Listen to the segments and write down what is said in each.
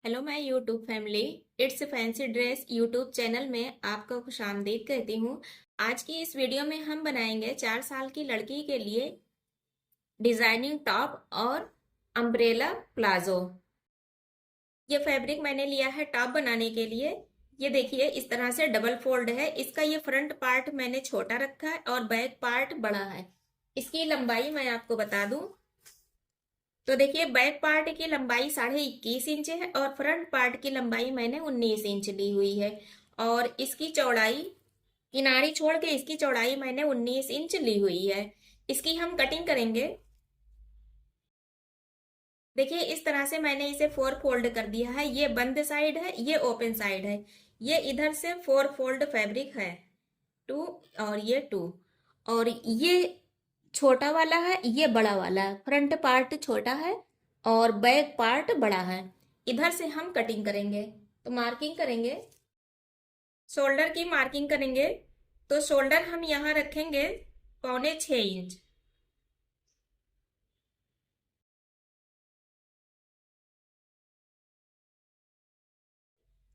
Hello my YouTube family. It's fancy dress YouTube channel में आपका खुशामदीद कहती हूँ। आज की इस वीडियो में हम बनाएंगे 4 साल की लड़की के लिए डिजाइनिंग टॉप और अम्ब्रेला प्लाजो। ये फैब्रिक मैंने लिया है टॉप बनाने के लिए। ये देखिए इस तरह से डबल फोल्ड है। इसका ये फ्रंट पार्ट मैंने छोटा रखा है और बैक पार्ट बड़ा है। इसकी लंबाई मैं आपको बता दूं तो देखिए बैक पार्ट की लंबाई 21.5 इंच है और फ्रंट पार्ट की लंबाई मैंने 19 इंच ली हुई है। और इसकी चौड़ाई किनारी छोड़ के इसकी चौड़ाई मैंने 19 इंच ली हुई है। इसकी हम कटिंग करेंगे। देखिए इस तरह से मैंने इसे 4 फोल्ड कर दिया है। ये बंद साइड है, ये ओपन साइड है। ये इधर से 4 फोल्ड फैब्रिक है, 2 और ये 2। और ये छोटा वाला है, ये बड़ा वाला है। फ्रंट पार्ट छोटा है और बैक पार्ट बड़ा है। इधर से हम कटिंग करेंगे तो मार्किंग करेंगे। शोल्डर की मार्किंग करेंगे तो शोल्डर हम यहाँ रखेंगे 6.25 इंच।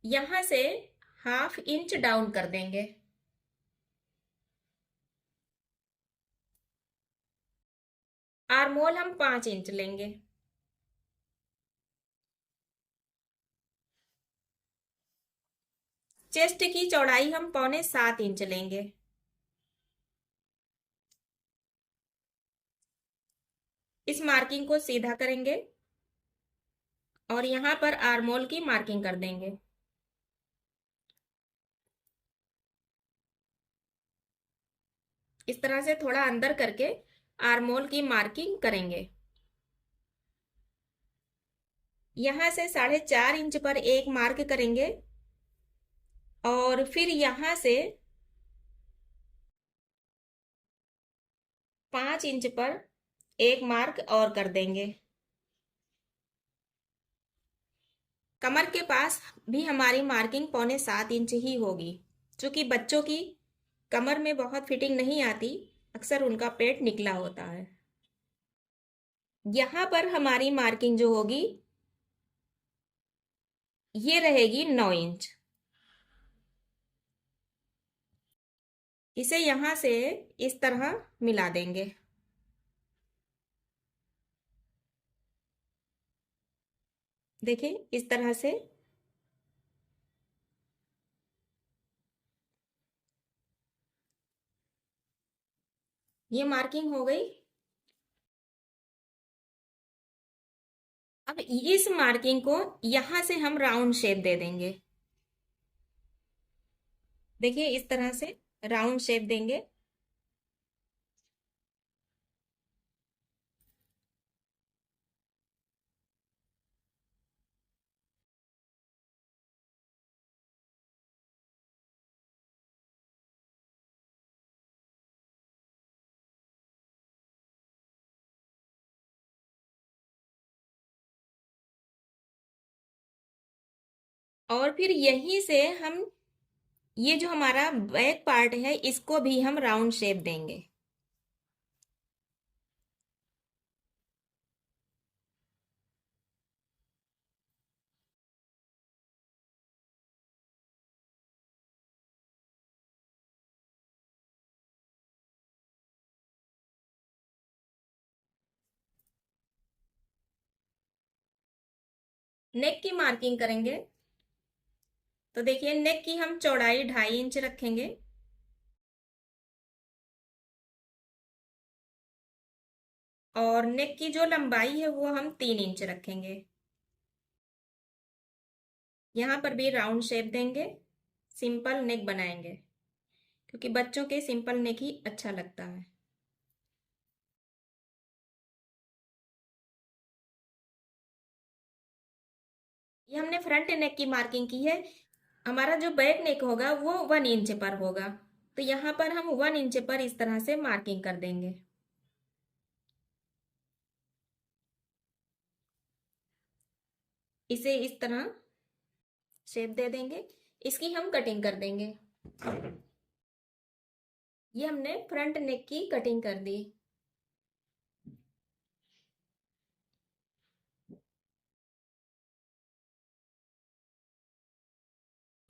यहाँ से 1/2 इंच डाउन कर देंगे। आर्मोल हम 5 इंच लेंगे। चेस्ट की चौड़ाई हम 6.25 इंच लेंगे। इस मार्किंग को सीधा करेंगे और यहाँ पर आर्मोल की मार्किंग कर देंगे। इस तरह से थोड़ा अंदर करके आर्मोल की मार्किंग करेंगे। यहाँ से 4.5 इंच पर एक मार्क करेंगे और फिर यहाँ से 5 इंच पर एक मार्क और कर देंगे। कमर के पास भी हमारी मार्किंग 6.25 इंच ही होगी। क्योंकि बच्चों की कमर में बहुत फिटिंग नहीं आती, अक्सर उनका पेट निकला होता है। यहाँ पर हमारी मार्किंग जो होगी ये रहेगी 9 इंच। इसे यहाँ से इस तरह मिला देंगे। देखिए इस तरह से। ये मार्किंग हो गई। अब इस मार्किंग को यहां से हम राउंड शेप दे देंगे। देखिए इस तरह से राउंड शेप देंगे। और फिर यहीं से हम ये जो हमारा बैक पार्ट है इसको भी हम राउंड शेप देंगे। नेक की मार्किंग करेंगे तो देखिए नेक की हम चौड़ाई 2.5 इंच रखेंगे और नेक की जो लंबाई है वो हम 3 इंच रखेंगे। यहाँ पर भी राउंड शेप देंगे, सिंपल नेक बनाएंगे क्योंकि बच्चों के सिंपल नेक ही अच्छा लगता है। ये हमने फ्रंट नेक की मार्किंग की है। हमारा जो बैक नेक होगा वो 1 इंच पर होगा तो यहाँ पर हम 1 इंच पर इस तरह से मार्किंग कर देंगे। इसे इस तरह शेप दे देंगे। इसकी हम कटिंग कर देंगे। ये हमने फ्रंट नेक की कटिंग कर दी।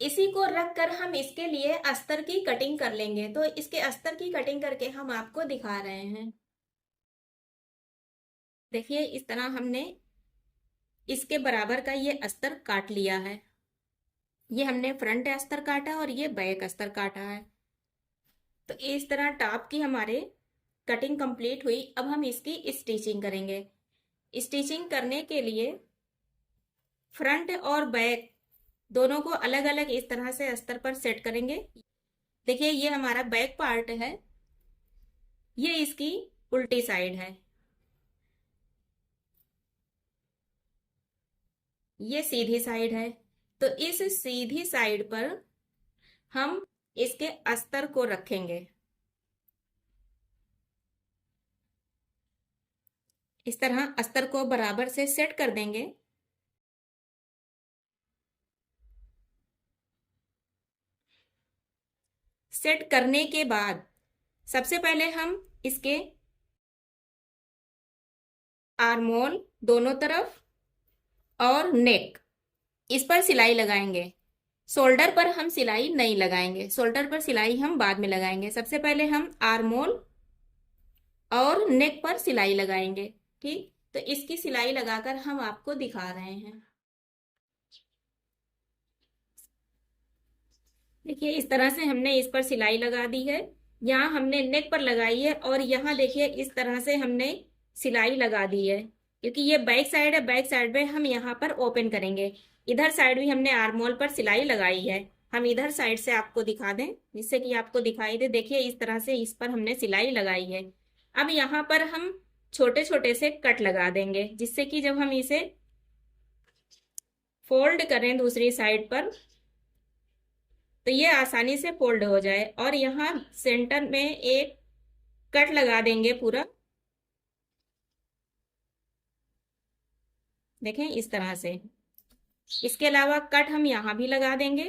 इसी को रखकर हम इसके लिए अस्तर की कटिंग कर लेंगे। तो इसके अस्तर की कटिंग करके हम आपको दिखा रहे हैं। देखिए इस तरह हमने इसके बराबर का ये अस्तर काट लिया है। ये हमने फ्रंट अस्तर काटा और ये बैक अस्तर काटा है। तो इस तरह टॉप की हमारे कटिंग कंप्लीट हुई। अब हम इसकी स्टिचिंग करेंगे। स्टिचिंग करने के लिए फ्रंट और बैक दोनों को अलग अलग इस तरह से अस्तर पर सेट करेंगे। देखिए ये हमारा बैक पार्ट है, ये इसकी उल्टी साइड है, ये सीधी साइड है। तो इस सीधी साइड पर हम इसके अस्तर को रखेंगे। इस तरह अस्तर को बराबर से सेट कर देंगे। सेट करने के बाद सबसे पहले हम इसके आर्मोल दोनों तरफ और नेक इस पर सिलाई लगाएंगे। शोल्डर पर हम सिलाई नहीं लगाएंगे, शोल्डर पर सिलाई हम बाद में लगाएंगे। सबसे पहले हम आर्मोल और नेक पर सिलाई लगाएंगे। ठीक, तो इसकी सिलाई लगाकर हम आपको दिखा रहे हैं। देखिए इस तरह से हमने इस पर सिलाई लगा दी है। यहाँ हमने नेक पर लगाई है और यहाँ देखिए इस तरह से हमने सिलाई लगा दी है। क्योंकि ये बैक साइड है, बैक साइड में हम यहाँ पर ओपन करेंगे। इधर साइड भी हमने आर्मोल पर सिलाई लगाई है। हम इधर साइड से आपको दिखा दें जिससे कि आपको दिखाई दे। देखिए इस तरह से इस पर हमने सिलाई लगाई है। अब यहाँ पर हम छोटे छोटे से कट लगा देंगे जिससे कि जब हम इसे फोल्ड करें दूसरी साइड पर तो ये आसानी से फोल्ड हो जाए। और यहाँ सेंटर में एक कट लगा देंगे पूरा। देखें इस तरह से। इसके अलावा कट हम यहाँ भी लगा देंगे।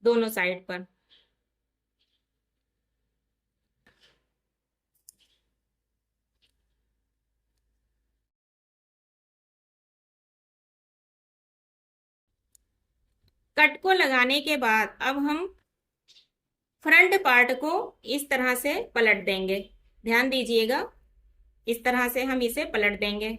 दोनों साइड पर। कट को लगाने के बाद अब हम फ्रंट पार्ट को इस तरह से पलट देंगे। ध्यान दीजिएगा, इस तरह से हम इसे पलट देंगे।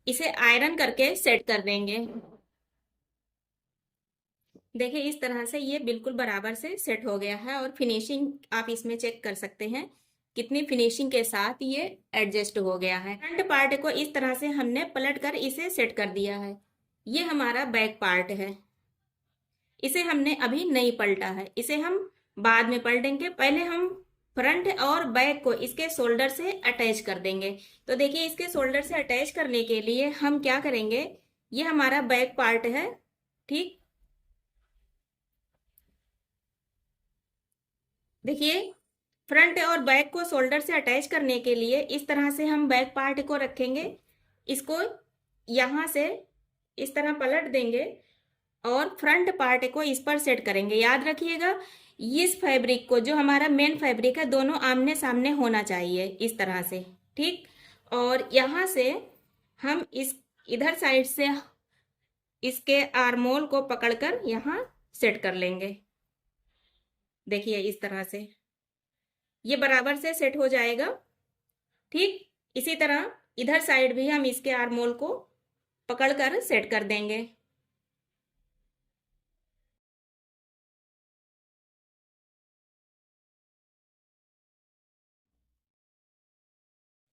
इसे आयरन करके सेट कर देंगे। देखिए इस तरह से ये बिल्कुल बराबर से सेट हो गया है। और फिनिशिंग आप इसमें चेक कर सकते हैं कितनी फिनिशिंग के साथ ये एडजस्ट हो गया है। फ्रंट पार्ट को इस तरह से हमने पलट कर इसे सेट कर दिया है। ये हमारा बैक पार्ट है, इसे हमने अभी नहीं पलटा है, इसे हम बाद में पलटेंगे। पहले हम फ्रंट और बैक को इसके शोल्डर से अटैच कर देंगे। तो देखिए इसके शोल्डर से अटैच करने के लिए हम क्या करेंगे, ये हमारा बैक पार्ट है। ठीक, देखिए फ्रंट और बैक को शोल्डर से अटैच करने के लिए इस तरह से हम बैक पार्ट को रखेंगे। इसको यहां से इस तरह पलट देंगे और फ्रंट पार्ट को इस पर सेट करेंगे। याद रखिएगा इस फैब्रिक को, जो हमारा मेन फैब्रिक है, दोनों आमने सामने होना चाहिए इस तरह से। ठीक, और यहां से हम इस इधर साइड से इसके आर्मोल को पकड़कर यहां सेट कर लेंगे। देखिए इस तरह से ये बराबर से सेट हो जाएगा। ठीक, इसी तरह इधर साइड भी हम इसके आर्मोल को पकड़कर सेट कर देंगे।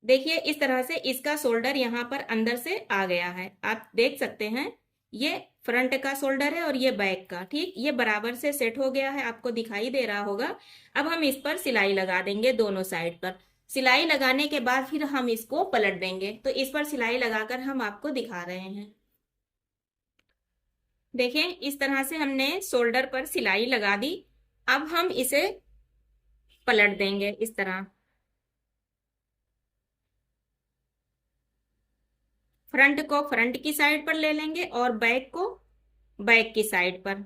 देखिए इस तरह से इसका शोल्डर यहाँ पर अंदर से आ गया है। आप देख सकते हैं ये फ्रंट का शोल्डर है और ये बैक का। ठीक, ये बराबर से सेट हो गया है, आपको दिखाई दे रहा होगा। अब हम इस पर सिलाई लगा देंगे दोनों साइड पर। सिलाई लगाने के बाद फिर हम इसको पलट देंगे। तो इस पर सिलाई लगाकर हम आपको दिखा रहे हैं। देखें इस तरह से हमने शोल्डर पर सिलाई लगा दी। अब हम इसे पलट देंगे इस तरह। फ्रंट को फ्रंट की साइड पर ले लेंगे और बैक को बैक की साइड पर।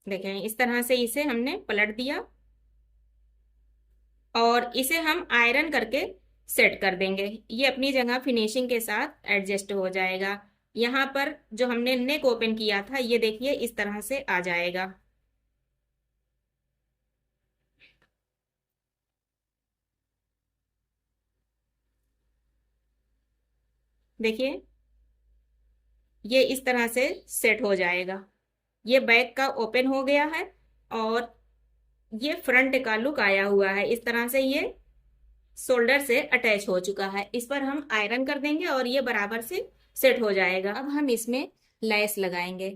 देखें इस तरह से इसे हमने पलट दिया और इसे हम आयरन करके सेट कर देंगे। ये अपनी जगह फिनिशिंग के साथ एडजस्ट हो जाएगा। यहाँ पर जो हमने नेक ओपन किया था ये देखिए इस तरह से आ जाएगा। देखिए ये इस तरह से सेट हो जाएगा। ये बैक का ओपन हो गया है और ये फ्रंट का लुक आया हुआ है। इस तरह से ये शोल्डर से अटैच हो चुका है। इस पर हम आयरन कर देंगे और ये बराबर से सेट हो जाएगा। अब हम इसमें लेस लगाएंगे।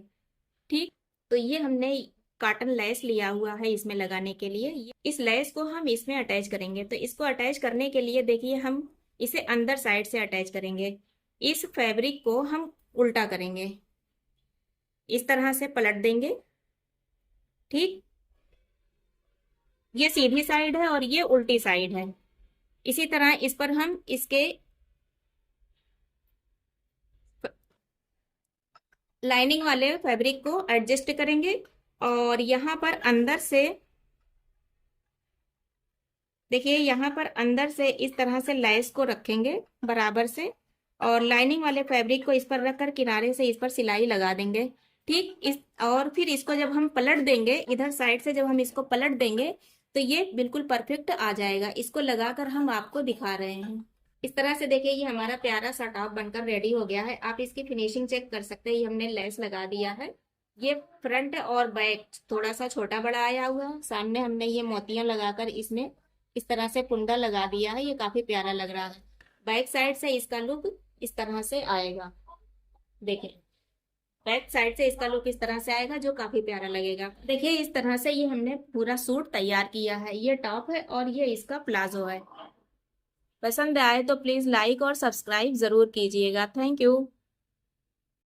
ठीक, तो ये हमने कॉटन लेस लिया हुआ है इसमें लगाने के लिए। इस लेस को हम इसमें अटैच करेंगे। तो इसको अटैच करने के लिए देखिए हम इसे अंदर साइड से अटैच करेंगे। इस फैब्रिक को हम उल्टा करेंगे, इस तरह से पलट देंगे। ठीक, ये सीधी साइड है और ये उल्टी साइड है। इसी तरह इस पर हम इसके लाइनिंग वाले फैब्रिक को एडजस्ट करेंगे और यहाँ पर अंदर से देखिए, यहाँ पर अंदर से इस तरह से लेस को रखेंगे बराबर से और लाइनिंग वाले फैब्रिक को इस पर रखकर किनारे से इस पर सिलाई लगा देंगे। ठीक, इस और फिर इसको जब हम पलट देंगे, इधर साइड से जब हम इसको पलट देंगे तो ये बिल्कुल परफेक्ट आ जाएगा। इसको लगाकर हम आपको दिखा रहे हैं। इस तरह से देखिए ये हमारा प्यारा सा टॉप बनकर रेडी हो गया है। आप इसकी फिनिशिंग चेक कर सकते हैं। ये हमने लेस लगा दिया है। ये फ्रंट और बैक थोड़ा सा छोटा बड़ा आया हुआ है। सामने हमने ये मोतियां लगाकर इसमें इस तरह से कुंडा लगा दिया है। ये काफी प्यारा लग रहा है। बैक साइड से इसका लुक इस तरह से आएगा। देखें, बैक साइड से इसका लुक इस तरह से आएगा जो काफी प्यारा लगेगा। देखिए इस तरह से ये हमने पूरा सूट तैयार किया है। ये टॉप है और ये इसका प्लाजो है। पसंद आए तो प्लीज लाइक और सब्सक्राइब जरूर कीजिएगा। Thank you.